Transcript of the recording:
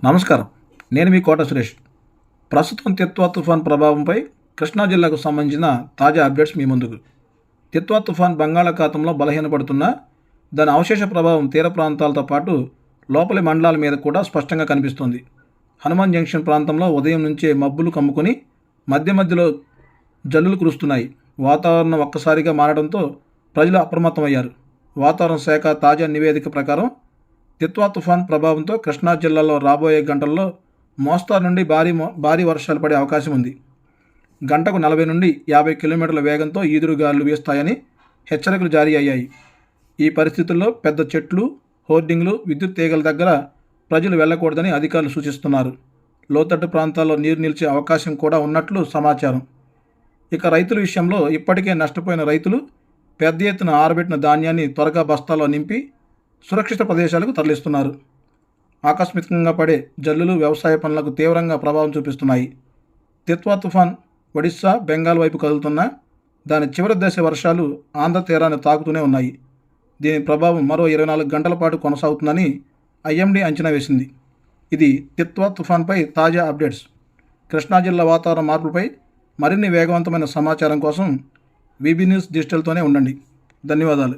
నమస్కారం. నేను మీ కోట సురేష్. ప్రస్తుతం తిత్వా తుఫాన్ ప్రభావంపై కృష్ణా జిల్లాకు సంబంధించిన తాజా అప్డేట్స్ మీ ముందుకు. తిత్వా తుఫాన్ బంగాళాఖాతంలో బలహీనపడుతున్న దాని అవశేష ప్రభావం తీర ప్రాంతాలతో పాటు లోపలి మండలాల మీద కూడా స్పష్టంగా కనిపిస్తోంది. హనుమాన్ జంక్షన్ ప్రాంతంలో ఉదయం నుంచే మబ్బులు కమ్ముకొని మధ్య మధ్యలో జల్లులు కురుస్తున్నాయి. వాతావరణం ఒక్కసారిగా మారడంతో ప్రజలు అప్రమత్తమయ్యారు. వాతావరణ శాఖ తాజా నివేదిక ప్రకారం తిత్వా తుఫాన్ ప్రభావంతో కృష్ణా జిల్లాలో రాబోయే గంటల్లో మోస్తారు నుండి భారీ వర్షాలు పడే అవకాశం ఉంది. గంటకు 40 నుండి 50 కిలోమీటర్ల వేగంతో ఈదురుగాలులు వీస్తాయని హెచ్చరికలు జారీ అయ్యాయి. ఈ పరిస్థితుల్లో పెద్ద చెట్లు, హోర్డింగ్లు, విద్యుత్ తీగల దగ్గర ప్రజలు వెళ్లకూడదని అధికారులు సూచిస్తున్నారు. లోతట్టు ప్రాంతాల్లో నీరు నిలిచే అవకాశం కూడా ఉన్నట్లు సమాచారం. ఇక రైతుల విషయంలో ఇప్పటికే నష్టపోయిన రైతులు పెద్ద ఎత్తున ఆరబెట్టిన ధాన్యాన్ని త్వరగా బస్తాల్లో నింపి సురక్షిత ప్రదేశాలకు తరలిస్తున్నారు. ఆకస్మికంగా పడే జల్లులు వ్యవసాయ పనులకు తీవ్రంగా ప్రభావం చూపిస్తున్నాయి. తిత్వా తుఫాన్ ఒడిశా, బెంగాల్ వైపు కదులుతున్న దాని చివరి దశ వర్షాలు ఆంధ్ర తీరాన్ని తాకుతూనే ఉన్నాయి. దీని ప్రభావం మరో 24 గంటల పాటు కొనసాగుతుందని ఐఎండీ అంచనా వేసింది. ఇది తిత్వా తుఫాన్పై తాజా అప్డేట్స్. కృష్ణా జిల్లా వాతావరణ మార్పులపై మరిన్ని వేగవంతమైన సమాచారం కోసం వీబీ న్యూస్ డిజిటల్తోనే ఉండండి. ధన్యవాదాలు.